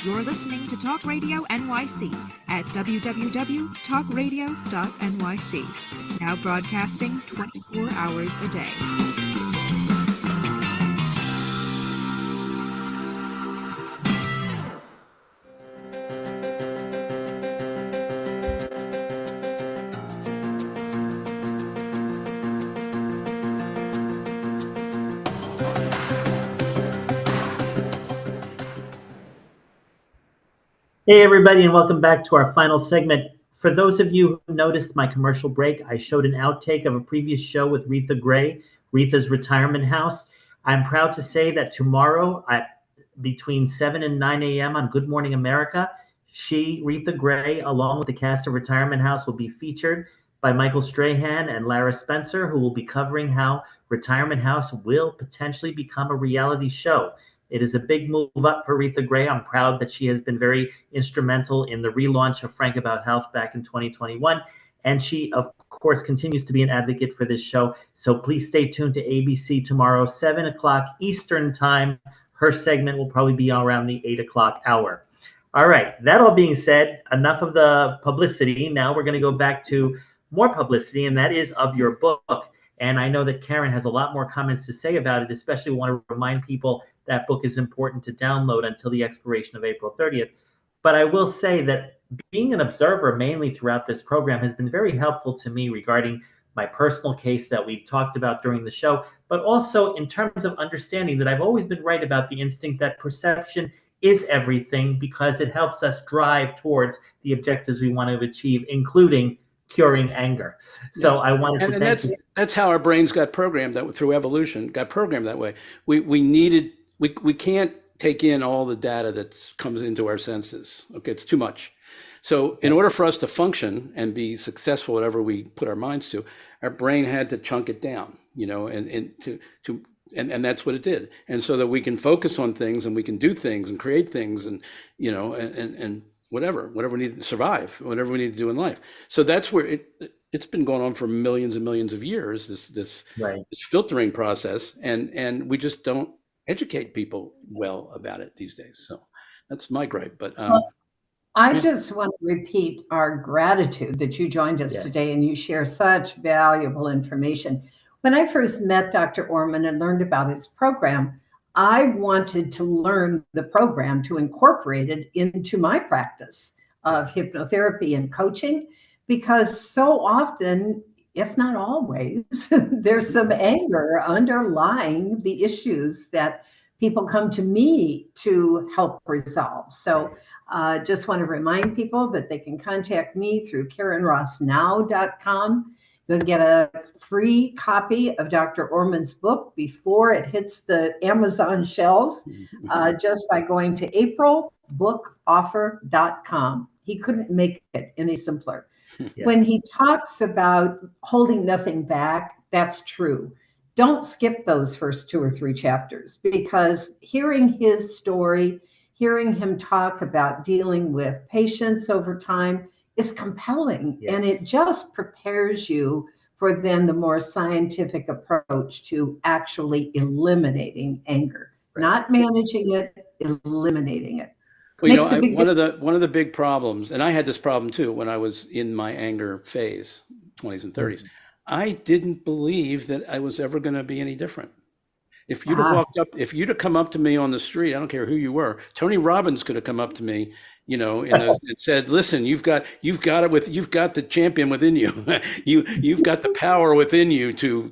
You're listening to Talk Radio NYC at www.talkradio.nyc. Now broadcasting 24 hours a day. Hey, everybody, and welcome back to our final segment. For those of you who noticed my commercial break, I showed an outtake of a previous show with Retha Gray, Retha's Retirement House. I'm proud to say that tomorrow at between 7 and 9 a.m. on Good Morning America, Retha Gray, along with the cast of Retirement House, will be featured by Michael Strahan and Lara Spencer, who will be covering how Retirement House will potentially become a reality show. It is a big move up for Retha Gray. I'm proud that she has been very instrumental in the relaunch of Frank About Health back in 2021. And she, of course, continues to be an advocate for this show. So please stay tuned to ABC tomorrow, 7 o'clock Eastern time. Her segment will probably be around the 8 o'clock hour. All right. That all being said, enough of the publicity. Now we're going to go back to more publicity, and that is of your book. And I know that Karen has a lot more comments to say about it, especially want to remind people that book is important to download until the expiration of April 30th. But I will say that being an observer mainly throughout this program has been very helpful to me regarding my personal case that we've talked about during the show, but also in terms of understanding that I've always been right about the instinct that perception is everything, because it helps us drive towards the objectives we want to achieve, including curing anger. So Yes. I wanted to thank you. That's how our brains got programmed, that through evolution, got programmed that way. We can't take in all the data that comes into our senses. Okay, it's too much. So in order for us to function and be successful, whatever we put our minds to, our brain had to chunk it down, and that's what it did. And so that we can focus on things and we can do things and create things and whatever we need to survive, whatever we need to do in life. So that's where it's been going on for millions and millions of years, this filtering process, and we just don't educate people well about it these days. So that's my gripe. But I just want to repeat our gratitude that you joined us today and you share such valuable information. When I first met Dr. Orman and learned about his program, I wanted to learn the program to incorporate it into my practice of hypnotherapy and coaching, because so often, if not always, there's some anger underlying the issues that people come to me to help resolve. So just want to remind people that they can contact me through KarenRossNow.com. You'll get a free copy of Dr. Orman's book before it hits the Amazon shelves, just by going to aprilbookoffer.com. He couldn't make it any simpler. When he talks about holding nothing back, that's true. Don't skip those first 2 or 3 chapters, because hearing his story, hearing him talk about dealing with patients over time is compelling, and it just prepares you for then the more scientific approach to actually eliminating anger, not managing it, eliminating it. Well, one of the big problems, and I had this problem too when I was in my anger phase, 20s and 30s. I didn't believe that I was ever going to be any different. If you'd have come up to me on the street, I don't care who you were, Tony Robbins could have come up to me, and said, "Listen, you've got the champion within you. you've got the power within you to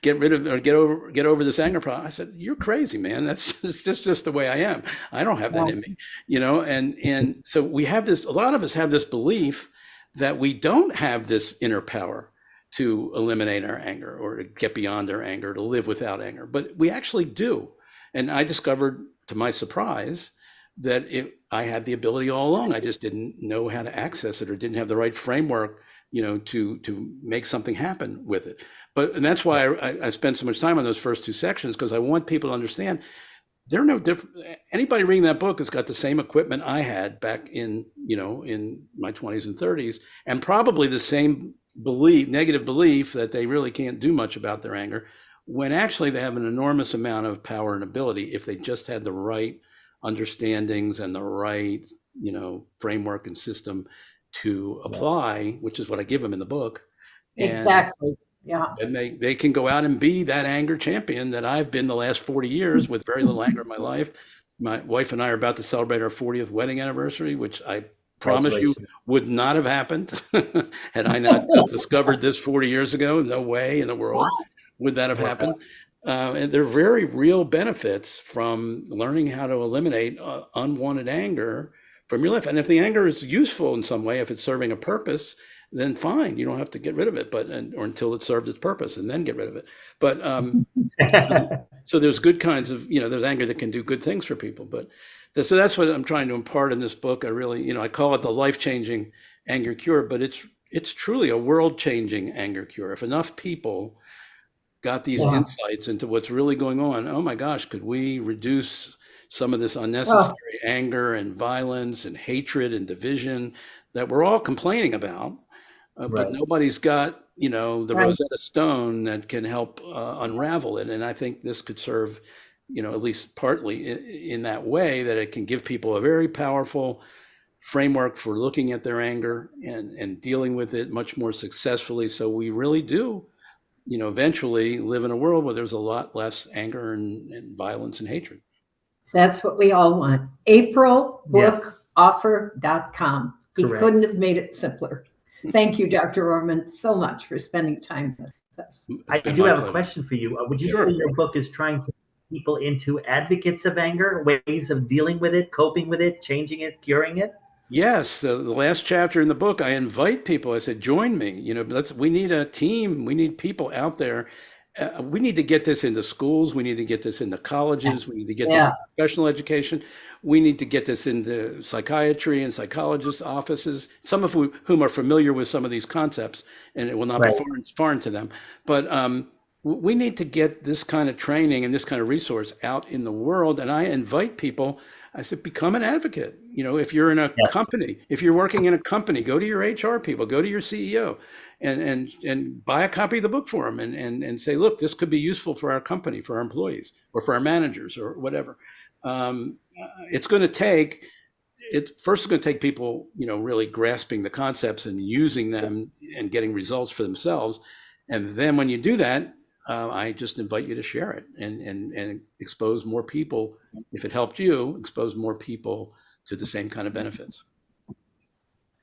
get rid of or get over this anger problem." I said, "You're crazy, man. That's just the way I am. I don't have that in me, And so we have this. A lot of us have this belief that we don't have this inner power to eliminate our anger or to get beyond our anger, to live without anger. But we actually do. And I discovered, to my surprise, that I had the ability all along. I just didn't know how to access it or didn't have the right framework, to make something happen with it. And that's why I spent so much time on those first 2 sections, because I want people to understand they're no different. Anybody reading that book has got the same equipment I had back in my 20s and 30s, and probably the same negative belief that they really can't do much about their anger, when actually they have an enormous amount of power and ability if they just had the right understandings and the right framework and system to apply, which is what I give them in the book. Exactly. And they can go out and be that anger champion that I've been the last 40 years with very little anger in my life. My wife and I are about to celebrate our 40th wedding anniversary, which I promise you would not have happened had I not discovered this 40 years ago. No way in the world would that have happened. And there are very real benefits from learning how to eliminate unwanted anger from your life. And if the anger is useful in some way, if it's serving a purpose, then fine, you don't have to get rid of it, or until it served its purpose, and then get rid of it. But so there's good kinds of, there's anger that can do good things for people. But so that's what I'm trying to impart in this book. I really, I call it the life-changing anger cure, but it's truly a world-changing anger cure. If enough people got these insights into what's really going on, oh my gosh, could we reduce some of this unnecessary anger and violence and hatred and division that we're all complaining about? but nobody's got, the Right. Rosetta Stone that can help unravel it. And I think this could serve, at least partly in that way, that it can give people a very powerful framework for looking at their anger and dealing with it much more successfully. So we really do, eventually live in a world where there's a lot less anger and violence and hatred. That's what we all want. AprilBookOffer.com. He Correct. couldn't have made it simpler. Thank you, Dr. Orman, so much for spending time with us. I do have a question for you. Would you Sure. say your book is trying to make people into advocates of anger, ways of dealing with it, coping with it, changing it, curing it? Yes, the last chapter in the book, I invite people. I said, join me. We need a team. We need people out there. We need to get this into schools. We need to get this into colleges. We need to get this into professional education. We need to get this into psychiatry and psychologists' offices, some of whom are familiar with some of these concepts, and it will not be foreign to them. But we need to get this kind of training and this kind of resource out in the world. And I invite people. I said, become an advocate. If you're in a company, if you're working in a company, go to your HR people, go to your CEO and buy a copy of the book for them and say, look, this could be useful for our company, for our employees, or for our managers, or whatever. It's going to take people, really grasping the concepts and using them and getting results for themselves. And then when you do that, I just invite you to share it and expose more people. If it helped you, expose more people to the same kind of benefits.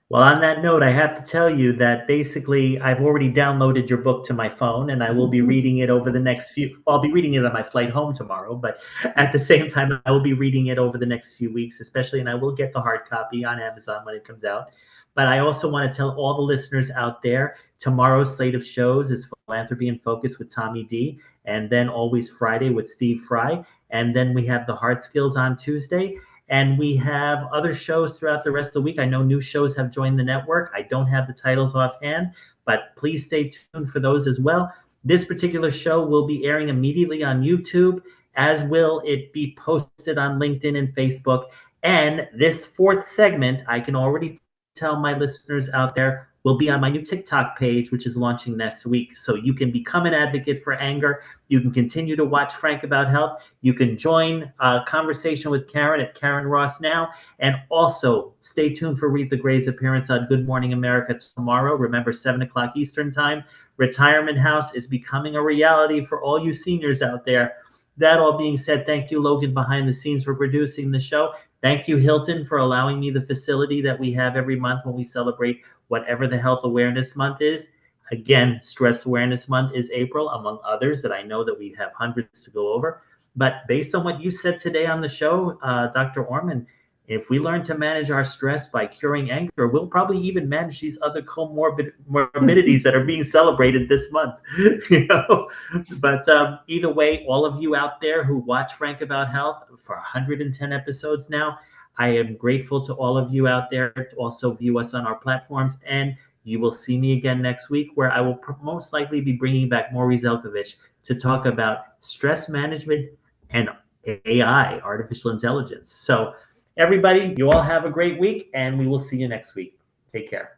Well, on that note, I have to tell you that basically I've already downloaded your book to my phone, and I will be reading it over the next I'll be reading it on my flight home tomorrow, but at the same time, I will be reading it over the next few weeks, especially, and I will get the hard copy on Amazon when it comes out. But I also want to tell all the listeners out there, tomorrow's slate of shows is Philanthropy in Focus with Tommy D, and then Always Friday with Steve Fry. And then we have the Hard Skills on Tuesday. And we have other shows throughout the rest of the week. I know new shows have joined the network. I don't have the titles offhand, but please stay tuned for those as well. This particular show will be airing immediately on YouTube, as will it be posted on LinkedIn and Facebook. And this fourth segment, I can already tell my listeners out there, will be on my new TikTok page, which is launching next week. So you can become an advocate for anger. You can continue to watch Frank About Health. You can join a conversation with Karen at Karen Ross Now. And also stay tuned for Read the Gray's appearance on Good Morning America tomorrow. Remember, 7 o'clock Eastern Time. Retirement House is becoming a reality for all you seniors out there. That all being said, thank you, Logan, behind the scenes, for producing the show. Thank you, Hilton, for allowing me the facility that we have every month when we celebrate whatever the Health Awareness Month is. Again, Stress Awareness Month is April, among others that I know that we have hundreds to go over. But based on what you said today on the show, Dr. Orman, if we learn to manage our stress by curing anger, we'll probably even manage these other comorbidities that are being celebrated this month. But either way, all of you out there who watch Frank About Health for 110 episodes now, I am grateful to all of you out there to also view us on our platforms. And you will see me again next week, where I will most likely be bringing back Maury Zelkovich to talk about stress management and AI, artificial intelligence. So everybody, you all have a great week, and we will see you next week. Take care.